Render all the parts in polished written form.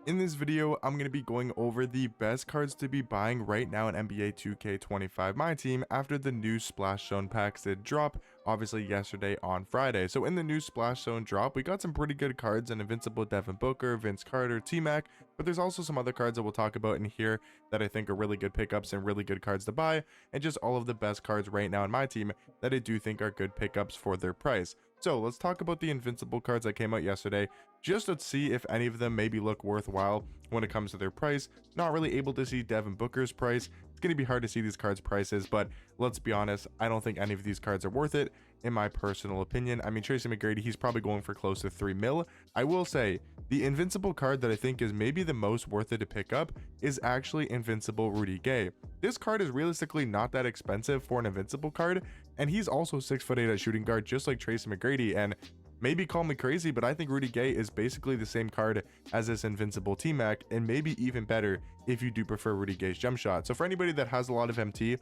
In this video, I'm going to be going over the best cards to be buying right now in NBA 2K25 My Team after the new Splash Zone packs did drop, obviously yesterday on Friday. So in the new Splash Zone drop, we got some pretty good cards in Invincible Devin Booker, Vince Carter, T-Mac, but there's also some other cards that we'll talk about in here that I think are really good pickups and really good cards to buy, and just all of the best cards right now in My Team that I do think are good pickups for their price. So let's talk about the Invincible cards that came out yesterday, just to see if any of them maybe look worthwhile when it comes to their price. Not really able to see Devin Booker's price. It's going to be hard to see these cards' prices, but let's be honest, I don't think any of these cards are worth it, in my personal opinion. I mean, Tracy McGrady, he's probably going for close to 3 mil. I will say, the Invincible card that I think is maybe the most worth it to pick up is actually Invincible Rudy Gay. This card is realistically not that expensive for an Invincible card, and he's also 6'8" at shooting guard, just like Tracy McGrady. And maybe call me crazy, but I think Rudy Gay is basically the same card as this Invincible T-Mac, and maybe even better if you do prefer Rudy Gay's jump shot. So for anybody that has a lot of MT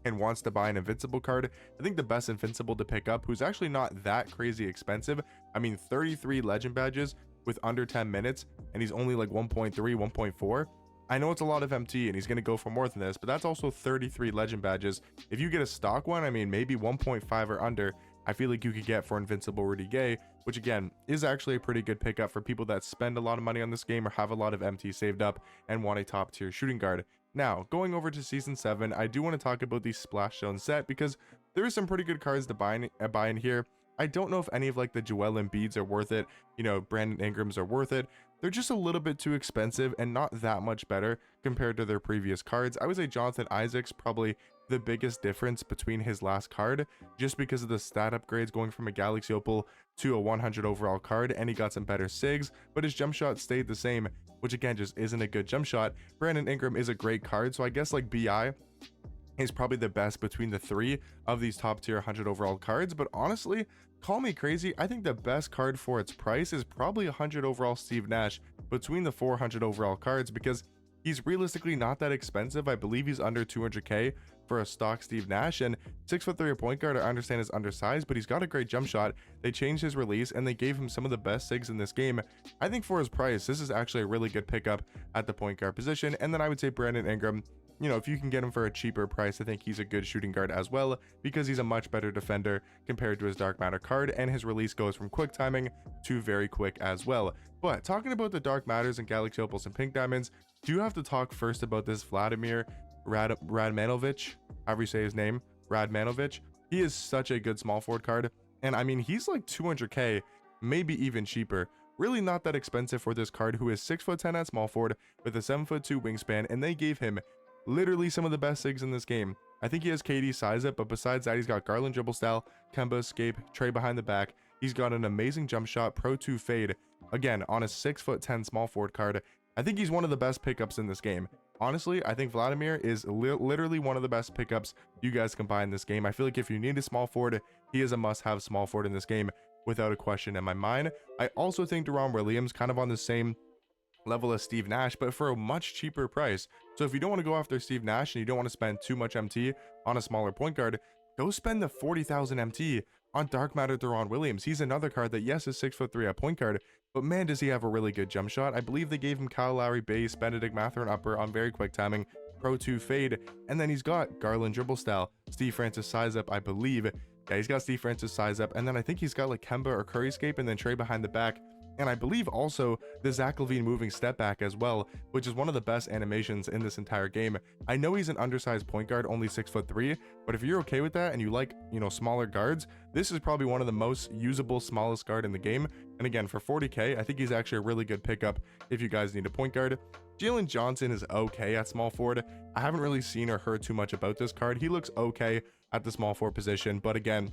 and wants to buy an Invincible card, I think the best Invincible to pick up, who's actually not that crazy expensive, I mean 33 legend badges with under 10 minutes, and he's only like 1.3, 1.4. I know it's a lot of MT and he's going to go for more than this, but that's also 33 legend badges. If you get a stock one, I mean maybe 1.5 or under, I feel like you could get for Invincible Rudy Gay, which again is actually a pretty good pickup for people that spend a lot of money on this game or have a lot of MT saved up and want a top tier shooting guard. Now, going over to Season 7, I do want to talk about the Splash Zone set because there are some pretty good cards to buy in here. I don't know if any of like the Joel Embiids are worth it, you know, Brandon Ingrams are worth it. They're just a little bit too expensive and not that much better compared to their previous cards. I would say Jonathan Isaac's probably the biggest difference between his last card, just because of the stat upgrades going from a Galaxy Opal to a 100 overall card, and he got some better SIGs, but his jump shot stayed the same, which again just isn't a good jump shot. Brandon Ingram is a great card, so I guess like BI is probably the best between the three of these top tier 100 overall cards. But honestly, call me crazy, I think the best card for its price is probably 100 overall Steve Nash between the 400 overall cards, because he's realistically not that expensive. I believe he's under 200k for a stock Steve Nash, and 6'3" point guard, I understand is undersized, but he's got a great jump shot. They changed his release and they gave him some of the best SIGs in this game. I think for his price, this is actually a really good pickup at the point guard position. And then I would say Brandon Ingram, you know, if you can get him for a cheaper price, I think he's a good shooting guard as well, because he's a much better defender compared to his Dark Matter card, and his release goes from quick timing to very quick as well. But talking about the Dark Matters and Galaxy Opals and Pink Diamonds, do you have to talk first about this Vladimir Radmanovic, however you say his name, Radmanovic. He is such a good small forward card, and I mean he's like 200k, maybe even cheaper. Really not that expensive for this card, who is 6'10" at small forward with a 7'2" wingspan, and they gave him literally some of the best SIGs in this game. I think he has KD size up, but besides that, he's got Garland dribble style, Kemba escape, Trey behind the back. He's got an amazing jump shot, Pro 2 fade, again on a 6'10" small forward card. I think he's one of the best pickups in this game. Honestly, I think Vladimir is literally one of the best pickups you guys can buy in this game. I feel like if you need a small forward, he is a must-have small forward in this game without a question in my mind. I also think Deron Williams kind of on the same level as Steve Nash, but for a much cheaper price. So if you don't want to go after Steve Nash and you don't want to spend too much MT on a smaller point guard, go spend the 40,000 MT on Dark Matter Deron Williams. He's another card that, yes, is 6'3" at point guard, but man, does he have a really good jump shot. I believe they gave him Kyle Lowry base, Benedict Mathurin upper on very quick timing, Pro 2 fade, and then he's got Garland dribble style, Steve Francis size up, I believe. Yeah, he's got Steve Francis size up, and then I think he's got like Kemba or Curry escape, and then Trey behind the back. And I believe also the Zach LaVine moving step back as well, which is one of the best animations in this entire game. I know he's an undersized point guard, only 6'3", but if you're okay with that and you like, you know, smaller guards, this is probably one of the most usable smallest guard in the game. And again, for 40k, I think he's actually a really good pickup if you guys need a point guard. Jalen Johnson is okay at small forward. I haven't really seen or heard too much about this card. He looks okay at the small forward position, but again,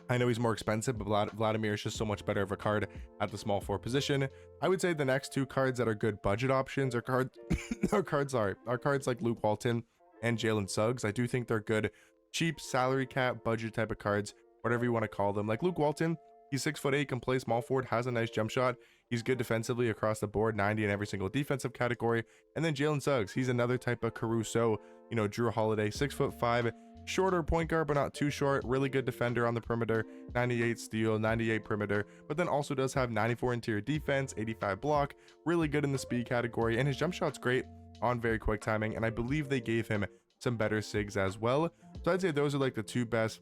I know he's more expensive, but Vladimir is just so much better of a card at the small forward position. I would say the next two cards that are good budget options are cards like Luke Walton and Jalen Suggs. I do think they're good, cheap salary cap budget type of cards, whatever you want to call them. Like Luke Walton, he's 6'8", can play small forward, has a nice jump shot. He's good defensively across the board, 90 in every single defensive category. And then Jalen Suggs, he's another type of Caruso, you know, Drew Holiday, 6'5", shorter point guard, but not too short. Really good defender on the perimeter, 98 steal, 98 perimeter, but then also does have 94 interior defense, 85 block, really good in the speed category, and his jump shot's great on very quick timing, and I believe they gave him some better sigs as well. So I'd say those are like the two best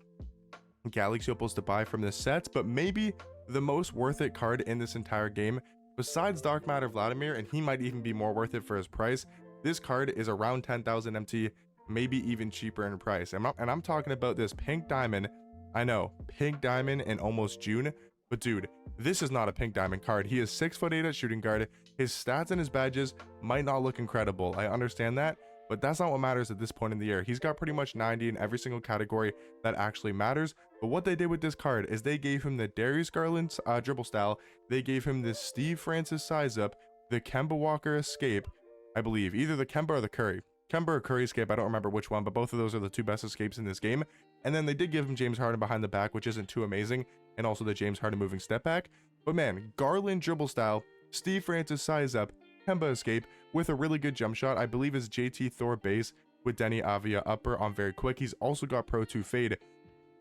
Galaxy opals to buy from this set, but maybe the most worth it card in this entire game, besides Dark Matter Vladimir, and he might even be more worth it for his price. This card is around 10,000 MT, maybe even cheaper in price. And I'm talking about this pink diamond. I know, pink diamond in almost June, but dude, this is not a pink diamond card. He is 6'8" at shooting guard. His stats and his badges might not look incredible. I understand that, but that's not what matters at this point in the year. He's got pretty much 90 in every single category that actually matters. But what they did with this card is they gave him the Darius Garland dribble style. They gave him the Steve Francis size up, the Kemba Walker escape, I believe, either the Kemba or the Curry. Kemba or Curry escape, I don't remember which one, but both of those are the two best escapes in this game. And then they did give him James Harden behind the back, which isn't too amazing, and also the James Harden moving step back. But man, Garland dribble style, Steve Francis size up, Kemba escape with a really good jump shot. I believe is JT Thor base with Denny Avia upper on very quick. He's also got Pro 2 fade.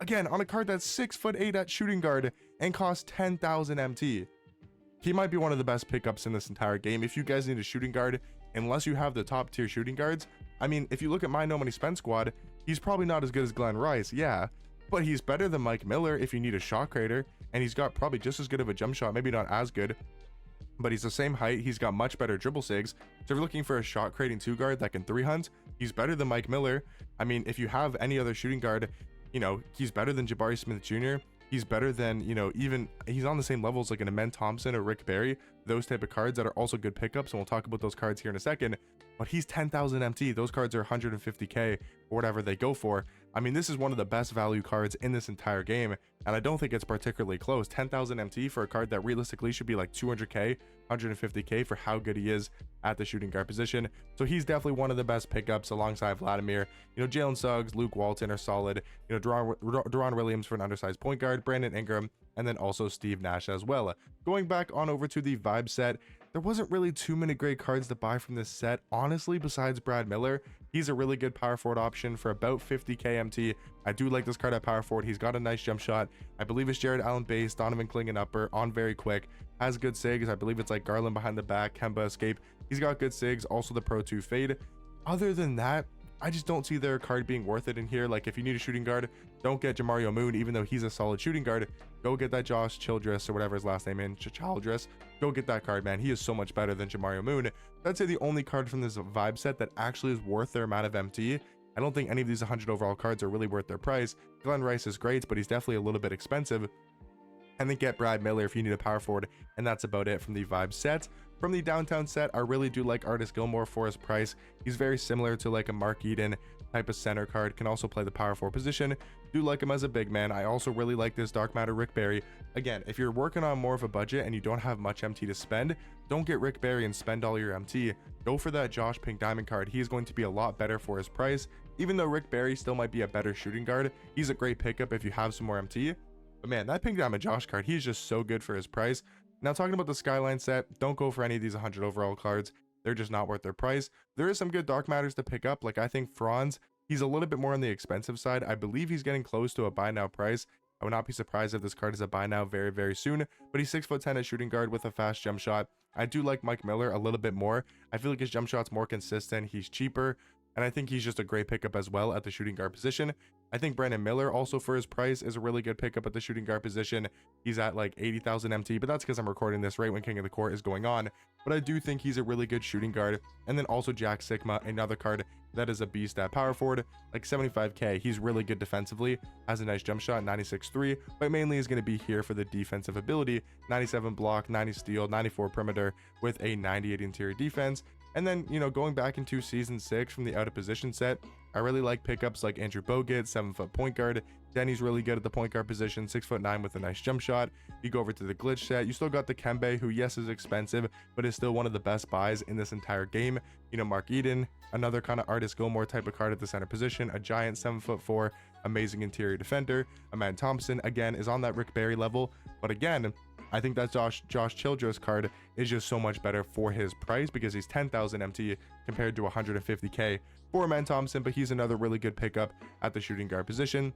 Again, on a card that's 6'8" at shooting guard and costs 10,000 MT. He might be one of the best pickups in this entire game. If you guys need a shooting guard, unless you have the top tier shooting guards, I mean, if you look at my No Money Spent squad, he's probably not as good as Glenn Rice, yeah, but he's better than Mike Miller if you need a shot creator, and he's got probably just as good of a jump shot, maybe not as good, but he's the same height. He's got much better dribble sigs. So if you're looking for a shot creating two guard that can 3-hunt, he's better than Mike Miller. I mean, if you have any other shooting guard, you know, he's better than Jabari Smith Jr. He's better than, you know, even he's on the same levels like an Amen Thompson or Rick Barry, those type of cards that are also good pickups. And we'll talk about those cards here in a second, but he's 10,000 MT. Those cards are 150K or whatever they go for. I mean, this is one of the best value cards in this entire game, and I don't think it's particularly close. 10,000 MT for a card that realistically should be like 200K, 150K for how good he is at the shooting guard position. So he's definitely one of the best pickups alongside Vladimir. You know, Jalen Suggs, Luke Walton are solid. You know, Deron Williams for an undersized point guard, Brandon Ingram, and then also Steve Nash as well. Going back on over to the vibe set, there wasn't really too many great cards to buy from this set, honestly, besides Brad Miller. He's a really good power forward option for about 50K MT. I do like this card at power forward. He's got a nice jump shot. I believe it's Jared Allen base, Donovan Clingan upper, on very quick. Has good sigs. I believe it's like Garland behind the back, Kemba escape. He's got good sigs, also the Pro 2 fade. Other than that, I just don't see their card being worth it in here. Like, if you need a shooting guard, don't get Jamario Moon, even though he's a solid shooting guard. Go get that Josh Childress or whatever his last name is, Childress. Go get that card, man. He is so much better than Jamario Moon. I'd say the only card from this vibe set that actually is worth their amount of MT. I don't think any of these 100 overall cards are really worth their price. Glenn Rice is great, but he's definitely a little bit expensive. And then get Brad Miller if you need a power forward, and that's about it from the vibe set. From the downtown set, I really do like Artis Gilmore for his price. He's very similar to like a Mark Eden type of center card, can also play the power forward position. Do like him as a big man. I also really like this Dark Matter Rick Barry. Again, if you're working on more of a budget and you don't have much MT to spend, don't get Rick Barry and spend all your MT. Go for that Josh Pink Diamond card. He is going to be a lot better for his price. Even though Rick Barry still might be a better shooting guard, he's a great pickup if you have some more MT. But man, that Pink Diamond Josh card, he's just so good for his price. Now, talking about the Skyline set, don't go for any of these 100 overall cards. They're just not worth their price. There is some good Dark Matters to pick up. Like, I think Franz, he's a little bit more on the expensive side. I believe he's getting close to a buy now price. I would not be surprised if this card is a buy now very, very soon. But he's 6'10" at shooting guard with a fast jump shot. I do like Mike Miller a little bit more. I feel like his jump shot's more consistent. He's cheaper. And I think he's just a great pickup as well at the shooting guard position. I think Brandon Miller also for his price is a really good pickup at the shooting guard position. He's at like 80,000 MT, but that's because I'm recording this right when King of the Court is going on. But I do think he's a really good shooting guard. And then also Jack Sigma, another card that is a beast at power forward, like 75K. He's really good defensively, has a nice jump shot, 96.3, but mainly is going to be here for the defensive ability, 97 block, 90 steal, 94 perimeter with a 98 interior defense. And then, you know, going back into season 6 from the out of position set, I really like pickups like Andrew Bogut, 7-foot point guard. Denny's really good at the point guard position, 6'9" with a nice jump shot. You go over to the glitch set, you still got the Kembe, who yes is expensive, but is still one of the best buys in this entire game. You know, Mark Eden, another kind of Artis Gilmore type of card at the center position, a giant 7'4", amazing interior defender. Amen Thompson again is on that Rick Barry level, but again, I think that Josh Childress card is just so much better for his price because he's 10,000 MT compared to 150k for Amen Thompson, but he's another really good pickup at the shooting guard position.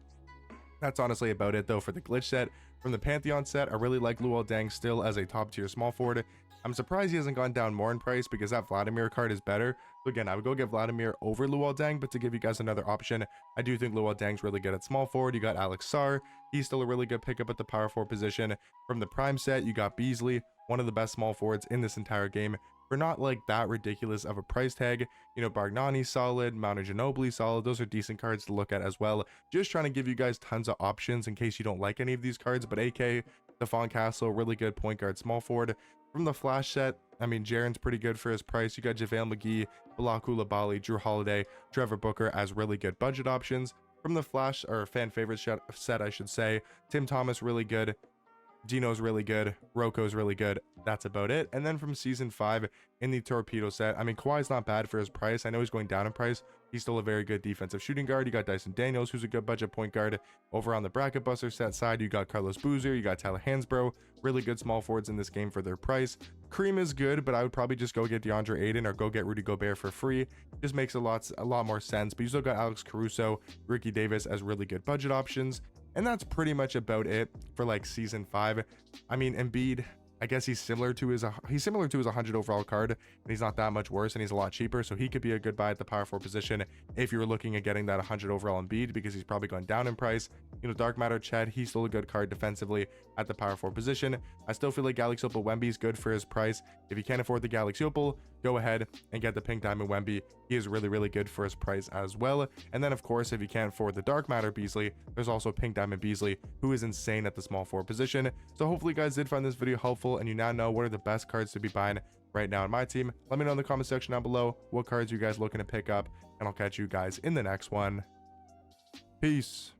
That's honestly about it though for the glitch set. From the Pantheon set, I really like Luol Deng still as a top tier small forward. I'm surprised he hasn't gone down more in price because that Vladimir card is better. So again, I would go get Vladimir over Luol Deng, but to give you guys another option, I do think Luol Deng's really good at small forward. You got Alex Sarr, he's still a really good pickup at the power forward position. From the prime set, you got Beasley, one of the best small forwards in this entire game, for not like that ridiculous of a price tag. You know, Bargnani solid, Mount Ginobili solid. Those are decent cards to look at as well. Just trying to give you guys tons of options in case you don't like any of these cards. But AK, Stephon Castle, really good point guard small forward. From the flash set, I mean, Jaren's pretty good for his price. You got JaVale McGee, Bilal Coulibaly, Drew Holiday, Trevor Booker as really good budget options. From the flash or fan favorite set, I should say, Tim Thomas really good. Dino's really good, Roko's really good. That's about it. And then from season 5 in the Torpedo set, I mean, Kawhi's not bad for his price. I know he's going down in price. He's still a very good defensive shooting guard. You got Dyson Daniels, who's a good budget point guard. Over on the Bracket Buster set side, you got Carlos Boozer, you got Tyler Hansbrough. Really good small forwards in this game for their price. Cream is good, but I would probably just go get DeAndre Ayton or go get Rudy Gobert for free. Just makes a lot more sense. But you still got Alex Caruso, Ricky Davis as really good budget options. And that's pretty much about it for like season 5. I mean, Embiid, I guess he's similar to his 100 overall card, and he's not that much worse, and he's a lot cheaper, so he could be a good buy at the power forward position if you're looking at getting that 100 overall Embiid, because he's probably gone down in price. You know, Dark Matter Chet, he's still a good card defensively at the power forward position. I still feel like Galaxy Opal Wemby is good for his price. If you can't afford the Galaxy Opal, go ahead and get the Pink Diamond Wemby. He is really good for his price as well. And then of course, if you can't afford the Dark Matter Beasley, there's also Pink Diamond Beasley, who is insane at the small forward position. So hopefully you guys did find this video helpful, and you now know what are the best cards to be buying right now in my team. Let me know in the comment section down below what cards you guys looking to pick up, and I'll catch you guys in the next one. Peace.